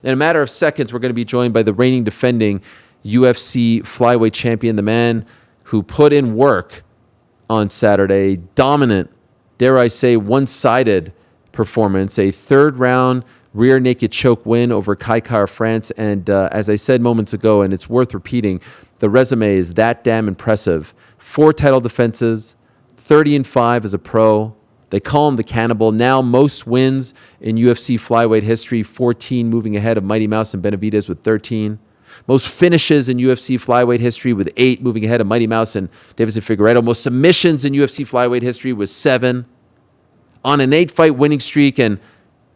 In a matter of seconds, we're going to be joined by the reigning defending UFC Flyweight champion, the man who put in work on Saturday. Dominant, dare I say, one-sided performance. A third-round rear naked choke win over Kai France. And as I said moments ago, and it's worth repeating, the resume is that damn impressive. 4 title defenses, 30-5 as a pro. They call him the Cannibal. Now most wins in UFC flyweight history, 14, moving ahead of Mighty Mouse and Benavidez with 13. Most finishes in UFC flyweight history with 8, moving ahead of Mighty Mouse and Davidson Figueiredo. Most submissions in UFC flyweight history with 7. On an 8-fight winning streak, and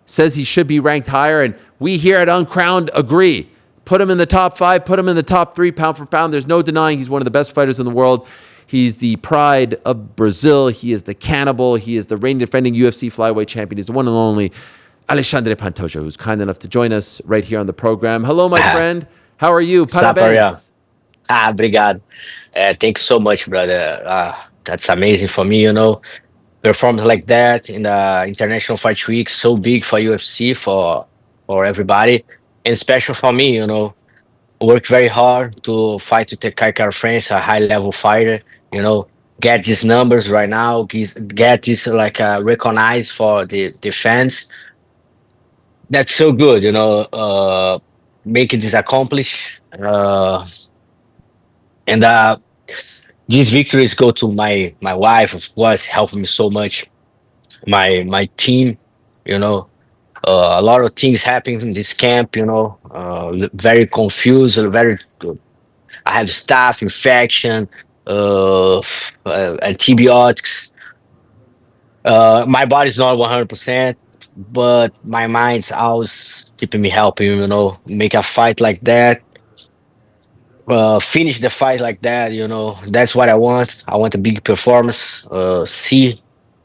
says he should be ranked higher. And we here at Uncrowned agree. Put him in the top 5, put him in the top 3 pound for pound. There's no denying he's one of the best fighters in the world. He's the pride of Brazil. He is the Cannibal. He is the reigning defending UFC flyweight champion. He's the one and only Alexandre Pantoja, who's kind enough to join us right here on the program. Hello, my friend. How are you? Parabéns. Obrigado. Thank you so much, brother. That's amazing for me, Performance like that in the International Fight Week, so big for UFC, for everybody, and special for me, Work very hard to fight to take Kai France, a high-level fighter, get these numbers right now, get this recognized for the fans. That's so good, making this accomplish. And these victories go to my wife, of course, helping me so much. My team, a lot of things happening in this camp. Very confused, very. I have staph infection, antibiotics. My body's not 100%, but my mind's always keeping me helping. Make a fight like that, finish the fight like that. That's what I want. I want a big performance. See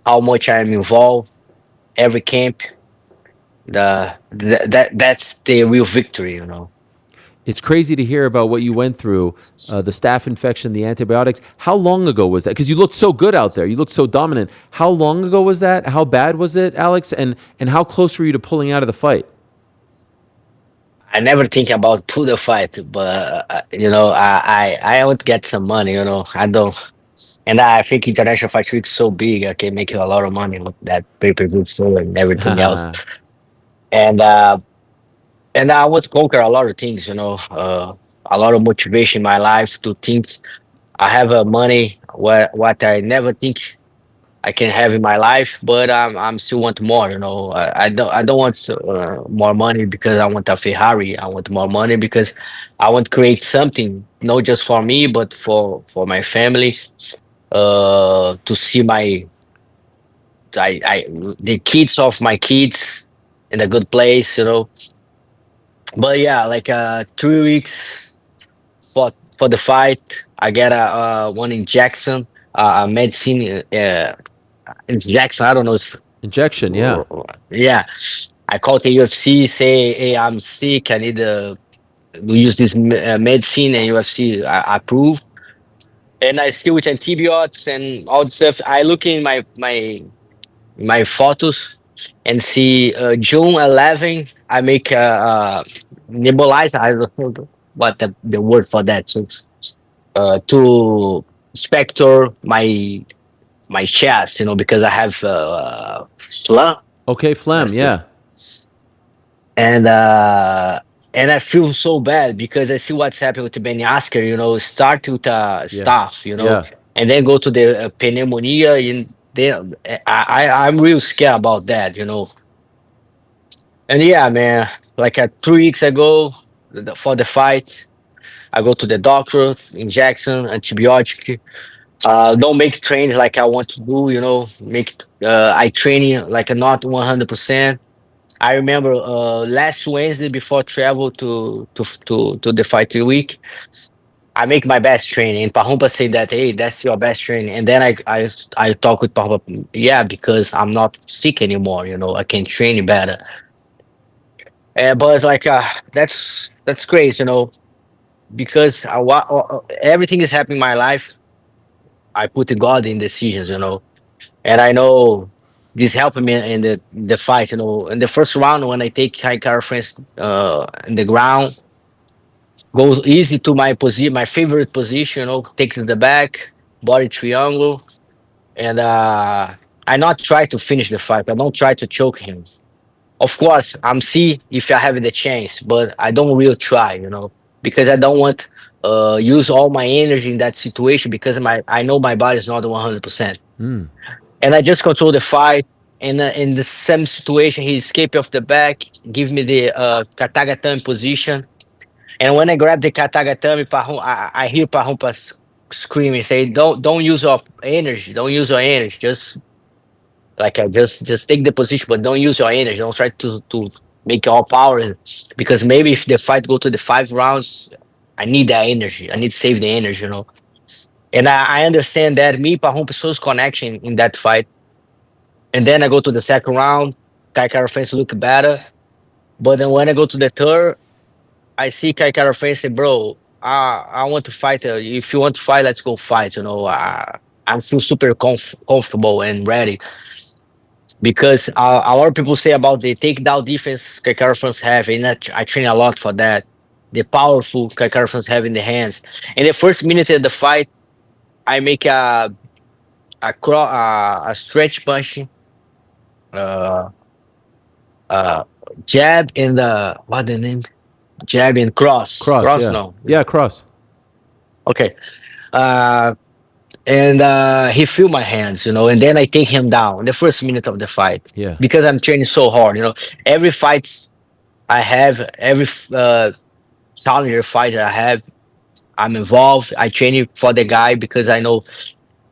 how much I'm involved every camp. That's the real victory. It's crazy to hear about what you went through, the staph infection, the antibiotics. How long ago was that? Because you looked so good out there. You looked so dominant. How long ago was that? How bad was it, Alex? And how close were you to pulling out of the fight? I never think about pull the fight, but I want to get some money. I don't, and I think International Fight Week is so big. I can make a lot of money with that pay-per-view show and everything else. And I want to conquer a lot of things. A lot of motivation in my life to things. I have money what I never think I can have in my life, but I'm still want more. I don't want more money because I want a Ferrari. I want more money because I want to create something, not just for me, but for my family. To see the kids of my kids in a good place. But yeah, 3 weeks for the fight. I get a one injection, a medicine. Injection. I don't know. Injection, yeah. Yeah, I called the UFC, say, "Hey, I'm sick. I need to use this medicine," and UFC approve. And I still with antibiotics and all the stuff. I look in my photos and see June 11. I make a nebulizer. I don't know what the word for that. So to spector my chest, because I have phlegm. Okay, phlegm, That's yeah. And I feel so bad because I see what's happening with Ben Askren. Start with staph, Yeah. and then go to the pneumonia, and then I'm real scared about that. And yeah, man, 3 weeks ago for the fight, I go to the doctor, injection, antibiotic. Don't make training like I want to do, make I training like not 100%. I remember last Wednesday before travel to the fight week, I make my best training. And Pahumpa say that, hey, that's your best training. And then I talk with Pahumpa, yeah, because I'm not sick anymore. I can train better. But that's great, because everything is happening in my life. I put God in decisions, and I know this helped me in the fight. In the first round when I take Kai Kara France in the ground, goes easy to my position, my favorite position. Take to the back, body triangle, and I not try to finish the fight. I don't try to choke him. Of course, I'm see if I have the chance, but I don't really try. Because I don't want use all my energy in that situation because I know my body is not 100%. Mm. And I just control the fight. And in the same situation, he escaped off the back, give me the Katagatame position. And when I grab the Katagatame, I hear Pahumpa screaming, say, "Don't use your energy. Don't use your energy. Just take the position, but don't use your energy. Don't try to make all power, because maybe if the fight go to the 5 rounds, I need that energy. I need to save the energy. And I understand that me Pahumpa shows connection in that fight. And then I go to the second round, Kai Kara face look better. But then when I go to the third, I see Kai Kara face say, "Bro, I want to fight. If you want to fight, let's go fight." I feel super comfortable and ready because a lot of people say about the takedown defense Kai Kara fans have, and I train a lot for that. The powerful Kai Kara fans have in the hands. In the first minute of the fight, I make a stretch punch, uh, uh, jab in the what the name? Jab and cross. Cross, Cross, yeah. no. Yeah, cross. Okay. Uh, and he feel my hands, and then I take him down in the first minute of the fight Yeah. because I'm training so hard. Every fight I have, every challenger fighter I have, I'm involved. I train for the guy because I know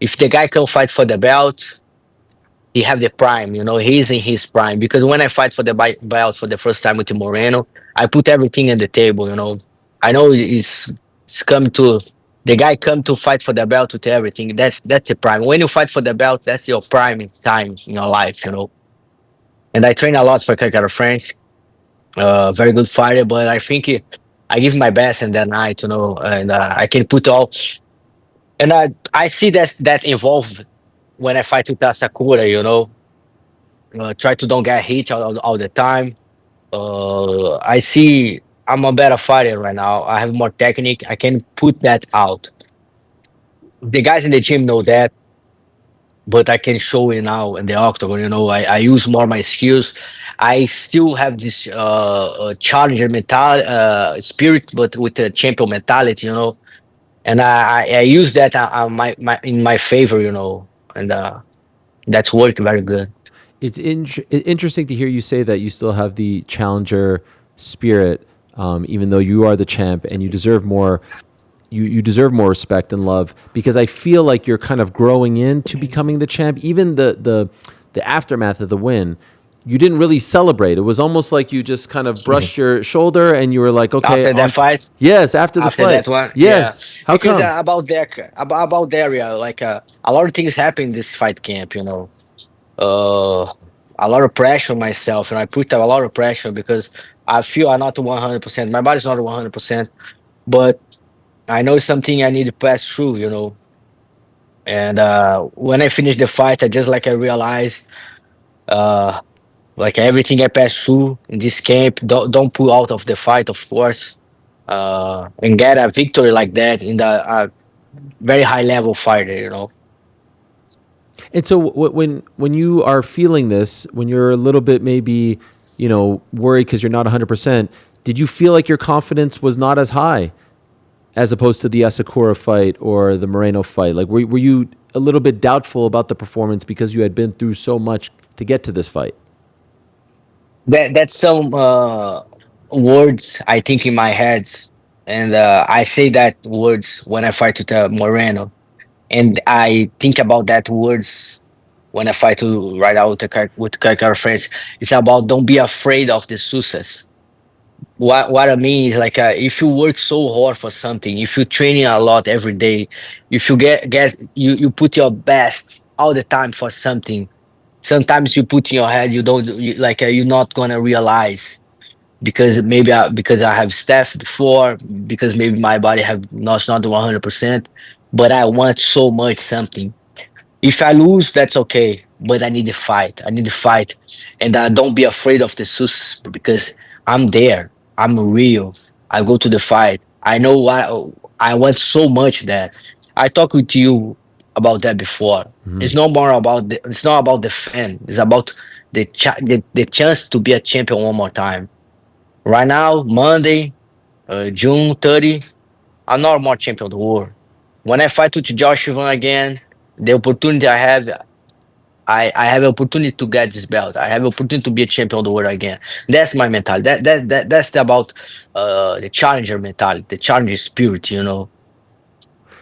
if the guy can fight for the belt, he have the prime. He's in his prime. Because when I fight for the belt for the first time with Moreno, I put everything on the table. I know it's come to the guy come to fight for the belt with everything. That's the prime. When you fight for the belt, that's your prime time in your life. And I train a lot for Kakara French. Very good fighter, but I think I give my best in that night. And I can put all. And I see that involved when I fight with Asakura. Try to don't get hit all the time. I see I'm a better fighter right now. I have more technique. I can put that out. The guys in the gym know that, but I can show it now in the octagon. I use more my skills. I still have this challenger mental spirit, but with the champion mentality. And I use that in my favor. And that's working very good. It's interesting to hear you say that you still have the challenger spirit, even though you are the champ and you deserve more. You deserve more respect and love, because I feel like you're kind of growing into becoming the champ. Even the aftermath of the win, you didn't really celebrate. It was almost like you just kind of brushed your shoulder and you were like, okay, After that fight, yes, after the after fight, that one, yeah. yes. How Because come? about the area, like a lot of things happen in this fight camp. Uh, a lot of pressure on myself, and I put a lot of pressure because I feel I'm not 100%. My body's not 100%, but I know it's something I need to pass through. And when I finish the fight, I realize, uh, like everything I passed through in this camp, don't pull out of the fight, of course, and get a victory like that in the very high level fighter. And so when you are feeling this, when you're a little bit maybe, worried because you're not 100%, did you feel like your confidence was not as high as opposed to the Asakura fight or the Moreno fight? Like, were you a little bit doubtful about the performance because you had been through so much to get to this fight? That's some words I think in my head, and I say that words when I fight with Moreno, and I think about that words when I fight to right out with Kai friends. It's about don't be afraid of the success. What I mean is like if you work so hard for something, if you training a lot every day, if you get you put your best all the time for something. Sometimes you put in your head you don't you're not gonna realize because maybe because I have Staph before, because maybe my body have not 100%, but I want so much something. If I lose, that's okay. but I need to fight. I need to fight, and don't be afraid of the sus because I'm there. I'm real. I go to the fight. I know why. I want so much that I talked with you about that before. Hmm. It's not more about the. It's not about the fan. It's about the chance to be a champion one more time. Right now, Monday, June 30, I'm not more champion of the world. When I fight with Joshua again, the opportunity I have, I have an opportunity to get this belt. I have an opportunity to be a champion of the world again. That's my mentality. That's about the challenger mentality, the challenger spirit.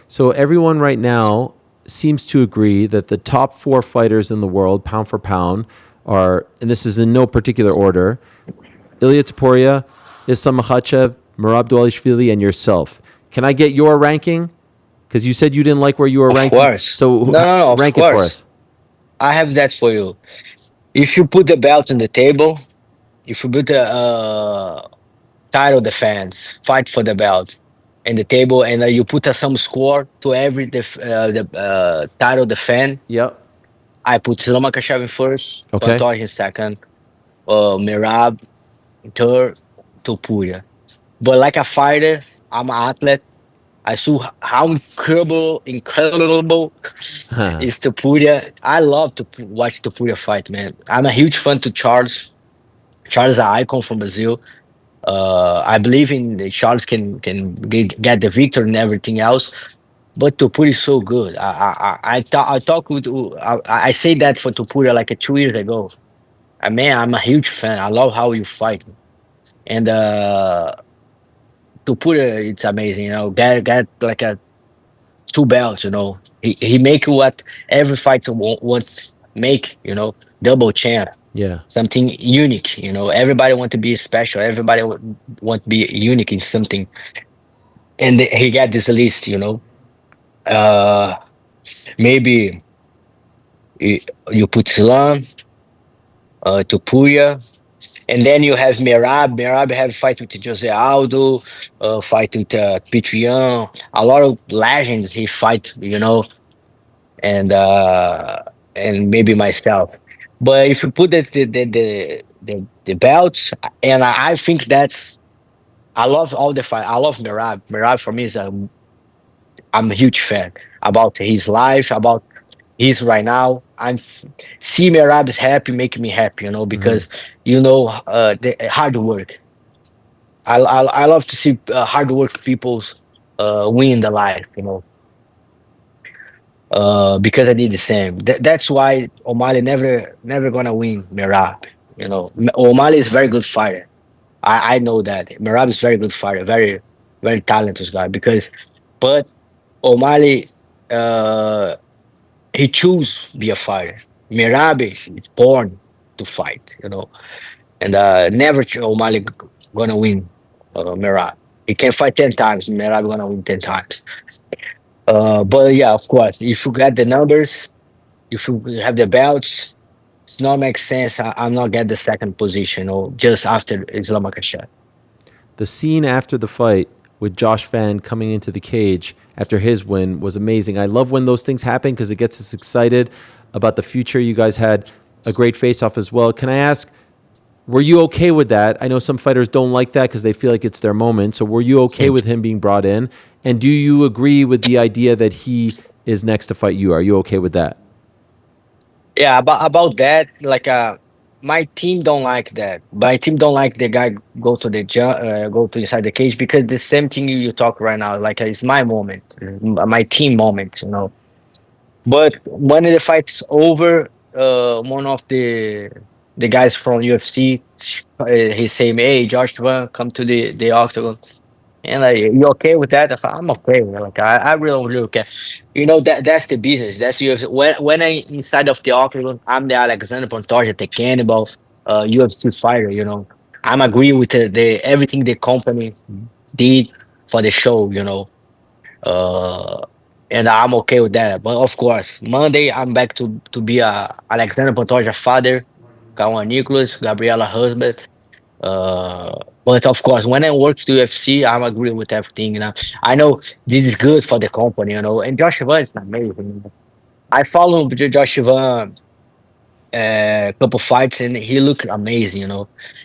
So everyone right now seems to agree that the top four fighters in the world, pound for pound, are, and this is in no particular order: Ilya Taporia, Islam Makhachev, Merab Dvalishvili, and yourself. Can I get your ranking? Because you said you didn't like where you were Of ranking. course. So No, no, no. Of rank it for course, us. I have that for you. If you put the belt on the table, if you put the title defense, fight for the belt, in the table, and you put some score to every the title defense. Yep. I put Slomakashev in first, Okay. Pantoja in second, Mirab in third, Topuria. But like a fighter, I'm an athlete. I saw how incredible is Topuria. I love to watch Topuria fight, man. I'm a huge fan to Charles. Charles is an icon from Brazil. I believe in Charles can get the victory and everything else. But Topuria is so good. I talk with I say that for Topuria like 2 years ago. Man, I'm a huge fan. I love how you fight, and Topuria, it's amazing. Get like a two belts. He make what every fighter wants make. Double champ, Yeah. something unique. Everybody want to be special. Everybody want to be unique in something, and he got this list. Uh, maybe you, you put Slam, Topuria, and then you have Merab. Merab have fight with Jose Aldo, fight with Pitrian. A lot of legends he fight, and uh, and maybe myself. But if you put the belts, and I think that's I love all the fight. I love Merab. Merab for me is I'm a huge fan about his life, about his right now. See Merab is happy, making me happy, Hmm. because the hard work. I love to see hard work people's win the life, because I did the same. That's why O'Malley never gonna win Merab. O'Malley is a very good fighter. I know that Merab is very good fighter, very very talented guy. But O'Malley, uh, he choose be a fighter. Merab is born to fight, and never O'Malley gonna win Merab. He can fight 10 times. Merab gonna win 10 times. But yeah, of course, if you got the numbers, if you have the belts, it's not make sense. I'm not get the second position or just after Islam Makhachev. The scene after the fight with Josh Van coming into the cage after his win was amazing. I love when those things happen because it gets us excited about the future. You guys had a great face off as well. Can I ask, were you okay with that? I know some fighters don't like that because they feel like it's their moment. So were you okay with him being brought in? And do you agree with the idea that he is next to fight you? Are you okay with that? Yeah, about that, like my team don't like that. My team don't like the guy go to inside the cage because the same thing you talk right now. Like it's my moment, my team moment, But when the fight's over, one of the guys from UFC, he say, "Hey, Joshua, come to the octagon." And like, you okay with that? I'm okay with it. Like, I really don't really care. That's the business. That's UFC. When I inside of the octagon, I'm the Alexandre Pantoja, the cannibal, UFC fighter. I'm agree with the everything the company did for the show. Uh, and I'm okay with that. But of course, Monday I'm back to be a Alexandre Pantoja father, Kawan Nicholas, Gabriela husband. Uh, but of course, when I work to UFC, I'm agree with everything. I know this is good for the company. And Josh Van is amazing. I follow Josh Van couple fights, and he looked amazing.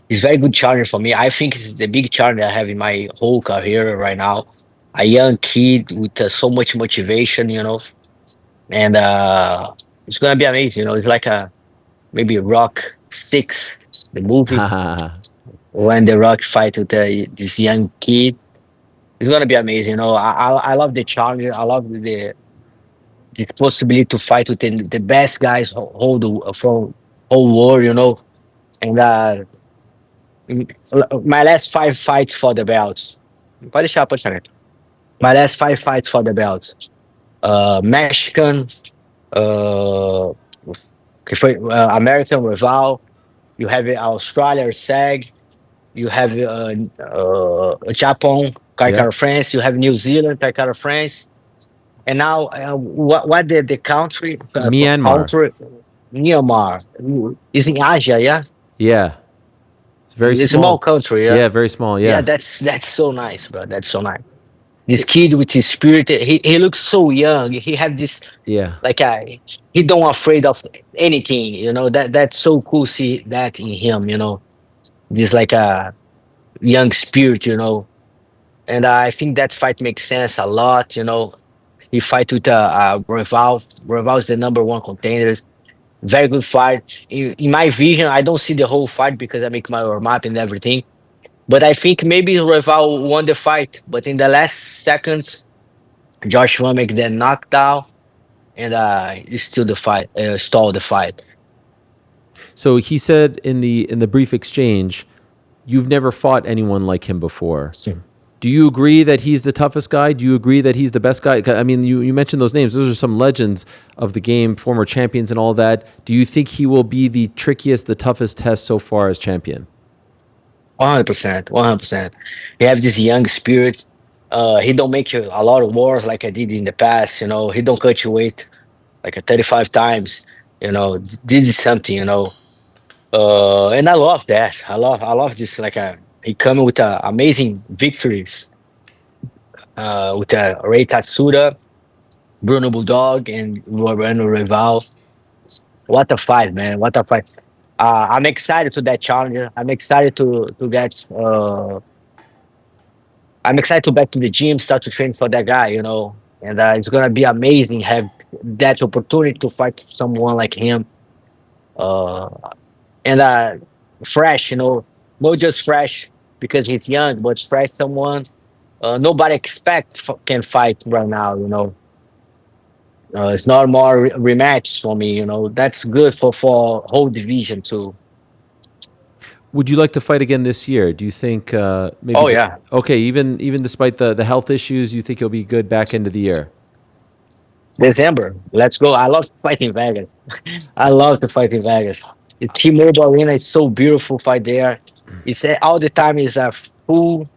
He's very good challenger for me. I think he's the big challenger I have in my whole career right now. A young kid with so much motivation, and it's gonna be amazing. It's like a maybe Rock Six, the movie when the Rock fight with this young kid. It's gonna be amazing. I love the challenge. I love the possibility to fight with the best guys from whole world. And my last five fights for the belts. Pode deixar. My last five fights for the belts. Mexican, uh, que foi American rival. You have Australia, SAG. You have Japan, Yeah. Kaikara France. You have New Zealand, Kaikara France. And now, what the Myanmar. country Myanmar is in Asia, yeah. Yeah. It's very It's a small small. country, yeah. Yeah, very small. Yeah, Yeah. that's so nice, bro. That's so nice. This kid with his spirit, he looks so young. He have this Yeah. like he don't afraid of anything. That's so cool. See that in him. This like a young spirit. And I think that fight makes sense a lot. He fight with Reval. Reval is the number one contender. Very good fight. In my vision, I don't see the whole fight because I make my warm up and everything. But I think maybe Reval won the fight. But in the last seconds, Josh Van make that knockdown and he still the fight, stall the fight. So he said in the brief exchange, you've never fought anyone like him before. Do you agree that he's the toughest guy? Do you agree that he's the best guy? I mean, you mentioned those names. Those are some legends of the game, former champions and all that. Do you think he will be the trickiest, the toughest test so far as champion? 100%, 100%. He have this young spirit. He don't make you a lot of wars like I did in the past. He don't cut your weight like 35 times. This is something. And I love that. I love this. Like he coming with amazing victories. With Ray Tatsuda, Bruno Bulldog, and Moreno Rival. What a fight, man! What a fight! I'm excited to that challenger. I'm excited to get. I'm excited to back to the gym, start to train for that guy. And it's gonna be amazing have that opportunity to fight someone like him. Uh, and fresh, not just fresh because he's young, but fresh someone nobody can fight right now. It's not more rematch for me. That's good for whole division too. Would you like to fight again this year? Do you think maybe? Oh yeah, Okay, even despite the health issues, you think you'll be good back into the year? December. Let's go. I love to fight in Vegas. I love to fight in Vegas. The T-Mobile Arena is so beautiful. Fight there. It's all the time is full.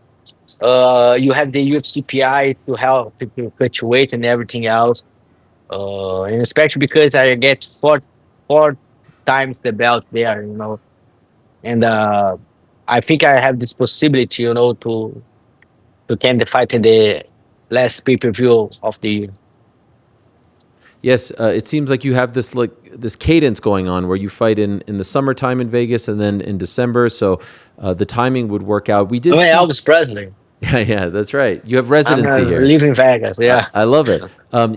You have the UFC PI to help to cut your weight and everything else. And especially because I get four times the belt there. And I think I have this possibility, to can the fight in the last pay-per-view of the year. Yes, it seems like you have this cadence going on where you fight in the summertime in Vegas and then in December. So the timing would work out. We did I mean, see. Elvis Presley. Yeah, that's right. You have I'm residency here. live in Vegas. Yeah. I love it.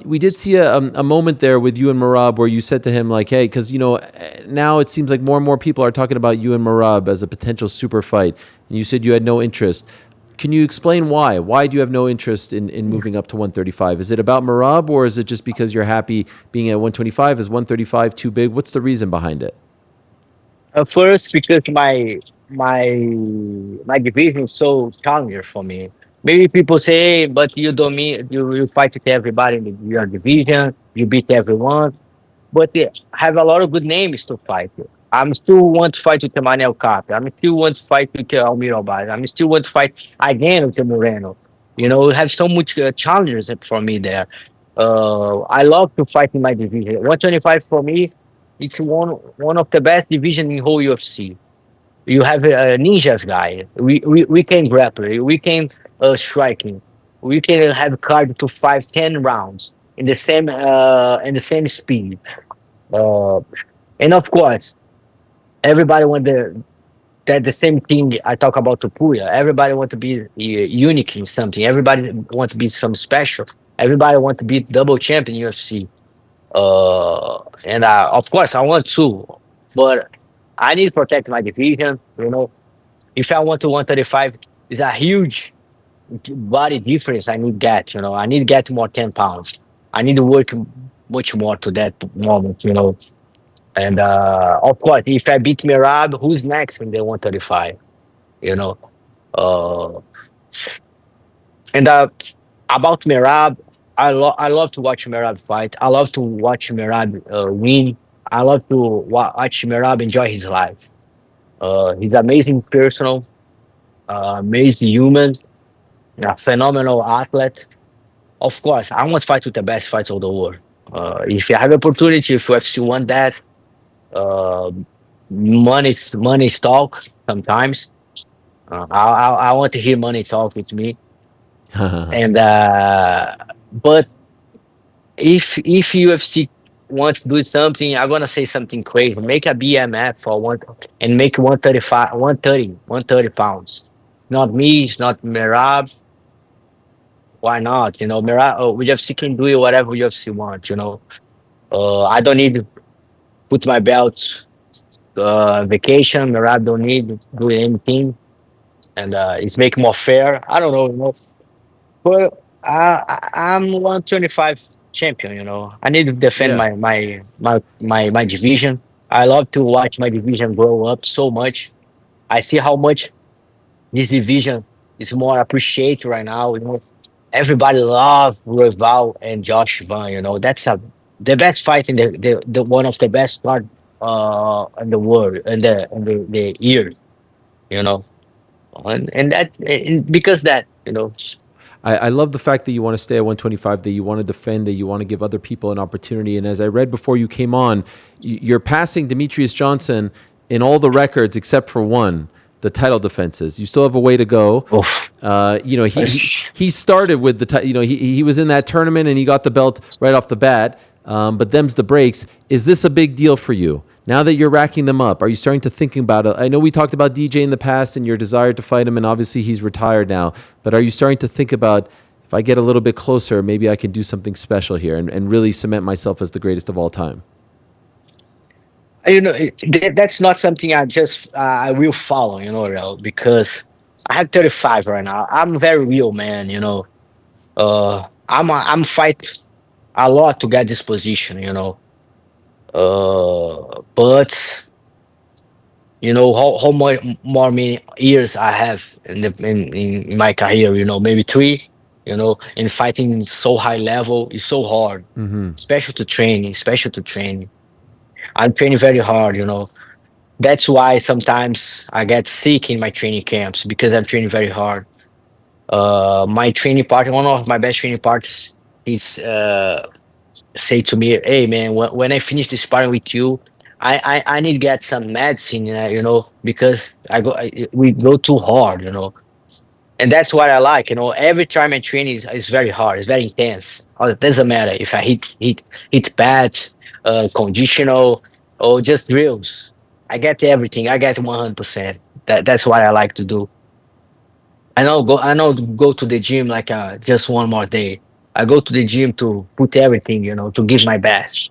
We did see a moment there with you and Marab where you said to him like, "Hey, because now it seems like more and more people are talking about you and Marab as a potential super fight," and you said you had no interest. Can you explain why? Why do you have no interest in moving up to 135? Is it about Marab or is it just because you're happy being at 125? Is 135 too big? What's the reason behind it? First, because my division is so challenging for me. Maybe people say, hey, but you don't mean you fight with everybody in your division, you beat everyone. But have a lot of good names to fight with. I'm still want to fight with the Manel Cap. I'm still want to fight with Almiro Baz. I'm still want to fight again with the Moreno. We have so much challenges for me there. I love to fight in my division. 125 for me, it's one of the best division in whole UFC. You have a ninjas guy. We can grapple. We can striking. We can have card to 5, 10 rounds in the same speed. Uh, And of course, everybody want the same thing I talk about to Puya. Everybody want to be unique in something. Everybody want to be some special. Everybody want to be double champion in UFC. And of course I want to, but I need to protect my division. If I want to 135, it's a huge body difference. I need that. I need to get more 10 pounds. I need to work much more to that moment. And of course, if I beat Mirab, who's next in the 135? You know, uh, and about Mirab, I love to watch Mirab fight. I love to watch Mirab win. I love to watch Mirab enjoy his life. He's amazing personal, amazing human, a phenomenal athlete. Of course, I want to fight with the best fights of the world. If you have opportunity, if UFC want that, uh, money's talk sometimes. I want to hear money talk with me. And but if UFC want to do something, I'm gonna say something crazy. Make a BMF for one and make 135, 130 pounds. Not me, it's not Merab. Why not? Merab, UFC can do whatever UFC wants. I don't need to put my belt vacation. Merab don't need to do anything, and it's make more fair. I don't know. But I'm 125 champion. I need to defend Yeah. my division. I love to watch my division grow up so much. I see how much this division is more appreciated right now. Everybody love Rival and Josh Van. That's the best fight in the one of the best card in the world in the year. You know, and that because that. I love the fact that you want to stay at 125, that you want to defend, that you want to give other people an opportunity. And as I read before you came on, you're passing Demetrius Johnson in all the records except for one, the title defenses. You still have a way to go. Oof. He started with he was in that tournament and he got the belt right off the bat. But them's the breaks. Is this a big deal for you? Now that you're racking them up, are you starting to think about it? I know we talked about DJ in the past and your desire to fight him, and obviously he's retired now. But are you starting to think about, if I get a little bit closer, maybe I can do something special here and really cement myself as the greatest of all time? That's not something I will follow, Real, because I have 35 right now. I'm very real, man. I'm fight a lot to get this position. But how much more many years I have in my career. Maybe three. And fighting so high level is so hard, especially to training. I'm training very hard. That's why sometimes I get sick in my training camps because I'm training very hard. My training partner, one of my best training partners, is say to me, "Hey man, when I finish the sparring with you, I need to get some medicine, because we go too hard, and that's what I like. Every time I train is very hard, it's very intense. It doesn't matter if I hit pads, conditional, or just drills. I get everything. I get 100%. That's what I like to do. I know go to the gym like just one more day. I go to the gym to put everything, to give my best.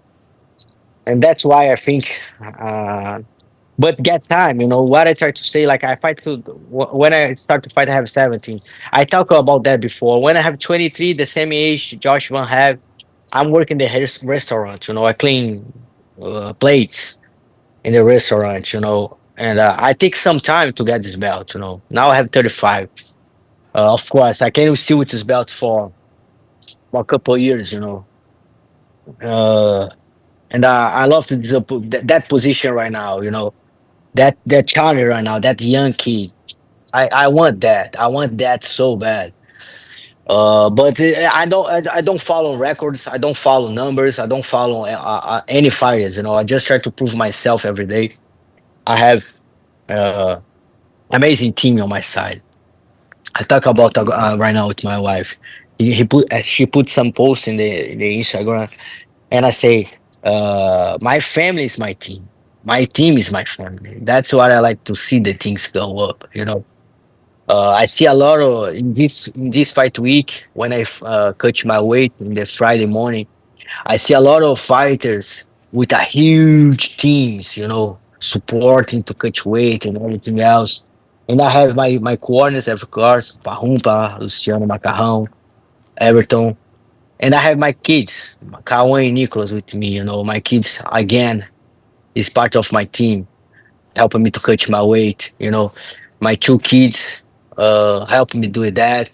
And that's why I think but get time, what I try to say, like I fight to when I start to fight I have 17. I talk about that before. When I have 23, the same age Josh Van have, I'm working the restaurant, I clean plates in the restaurant, and I take some time to get this belt, now I have 35. Of course I can still with this belt for a couple of years, uh and I love to that position right now, that Charlie right now, that young kid. I want that. I want that so bad. But I don't follow records. I don't follow numbers. I don't follow any fighters. I just try to prove myself every day. I have uh, amazing team on my side. I talk about right now with my wife. She put some post in the Instagram, and I say, my family is my team. My team is my family. That's what I like to see the things go up. You know, I see a lot of in this fight week when I cut my weight in the Friday morning. I see a lot of fighters with a huge teams, you know, supporting to cut weight and everything else. And I have my corners, of course, Pahumpa, Luciano Macarrão, Everton. And I have my kids, Kawan and Nicholas with me, you know. My kids, again, is part of my team, helping me to cut my weight, you know. My two kids helping me do that.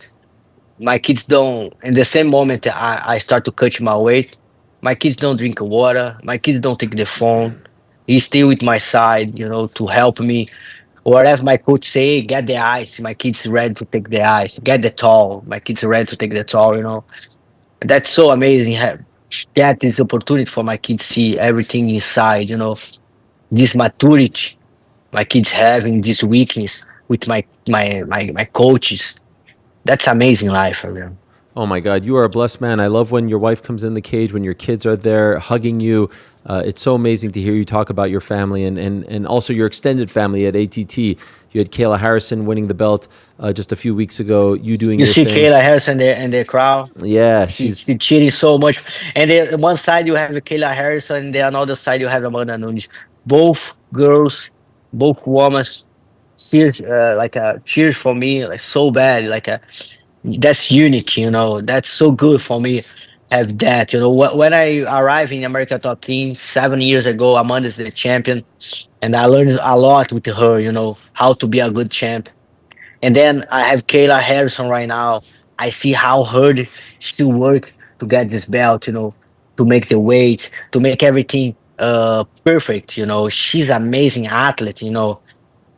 My kids don't, in the same moment that I start to cut my weight, my kids don't drink water, my kids don't take the phone. He's still with my side, you know, to help me. Whatever my coach say, get the ice. My kids ready to take the ice. Get the towel. My kids ready to take the towel, you know. That's so amazing. Get this opportunity for my kids see everything inside, you know, this maturity my kids having this weakness with my coaches. That's amazing life for them. Oh my God, you are a blessed man. I love when your wife comes in the cage, when your kids are there hugging you. It's so amazing to hear you talk about your family and also your extended family at ATT. You had Kayla Harrison winning the belt just a few weeks ago. You doing You your see thing. Kayla Harrison there in the crowd. Yeah, She cheating so much. And then one side you have Kayla Harrison, and then another side you have Amanda Nunes. Both girls, both women, cheers like a cheers for me, like so bad. Like a that's unique, you know. That's so good for me. Have that, you know. When I arrived in America Top Team 7 years ago, Amanda's the champion, and I learned a lot with her. You know how to be a good champ. And then I have Kayla Harrison right now. I see how hard she worked to get this belt, you know, to make the weight, to make everything perfect, you know. She's amazing athlete, you know.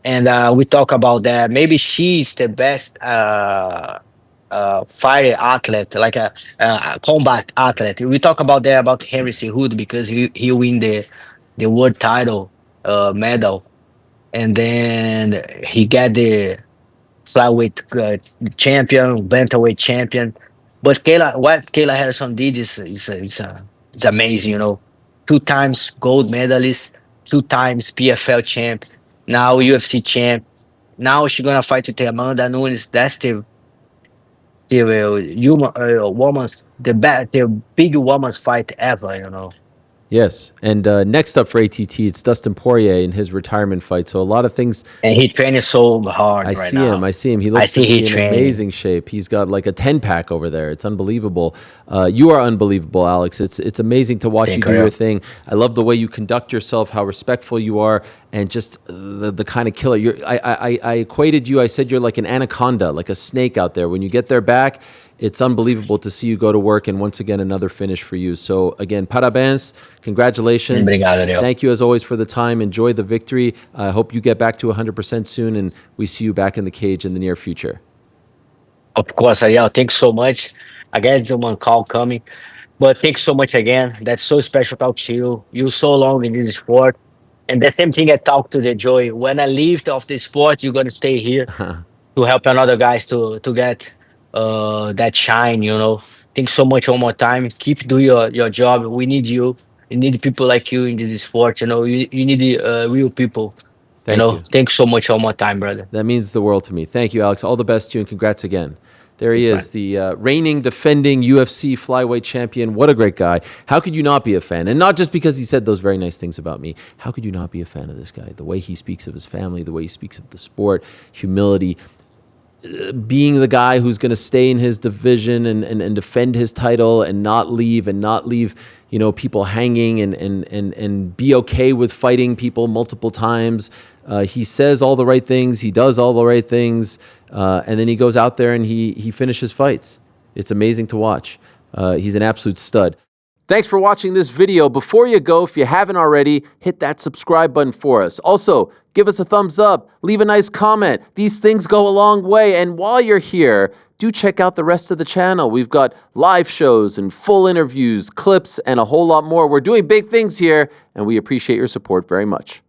And we talk about that. Maybe she's the best fire athlete, like a combat athlete. We talk about that about Henry Cejudo because he win the world title medal, and then he get the flyweight champion, bantamweight champion. But what Kayla Harrison did is amazing. You know, 2 times gold medalist, 2 times PFL champ, now UFC champ. Now she's gonna fight with Amanda Nunes. That's the human woman's the big woman's fight ever. You know. yes. And next up for ATT, it's Dustin Poirier in his retirement fight. So a lot of things. And he training so hard I right see him. now. I see him. He I looks to see he be in training. amazing shape. He's got like a 10-pack over there. It's unbelievable. You are unbelievable, Alex. It's amazing to watch you Thank do your you. thing. I love the way you conduct yourself, how respectful you are, and just the kind of killer. I equated you. I said you're like an anaconda, like a snake out there. When you get their back, it's unbelievable to see you go to work. And once again, another finish for you. So again, parabéns. Congratulations. Obrigado, Ariel. Thank you as always for the time. Enjoy the victory. I hope you get back to 100% soon, and we see you back in the cage in the near future. Of course, Ariel. Thanks so much. Again, one call coming. But thanks so much again. That's so special talk to you. You so long in this sport. And the same thing I talk to the Joy. When I leave off the sport, you're gonna stay here to help another guys to get that shine, you know. Thanks so much one more time. Keep doing your job. We need you. We need people like you in this sport, you know. You need real people. You Thank know. you. Thanks so much one more time, brother. That means the world to me. Thank you, Alex. All the best to you, and congrats again. There he Big is, time. the reigning, defending UFC flyweight champion. What a great guy. How could you not be a fan? And not just because he said those very nice things about me. How could you not be a fan of this guy? The way he speaks of his family, the way he speaks of the sport, humility, being the guy who's going to stay in his division and defend his title and not leave people hanging and be okay with fighting people multiple times. He says all the right things. He does all the right things. And then he goes out there and he finishes fights. It's amazing to watch. He's an absolute stud. Thanks for watching this video. Before you go, if you haven't already, hit that subscribe button for us. Also, give us a thumbs up, leave a nice comment. These things go a long way. And while you're here, do check out the rest of the channel. We've got live shows and full interviews, clips, and a whole lot more. We're doing big things here, and we appreciate your support very much.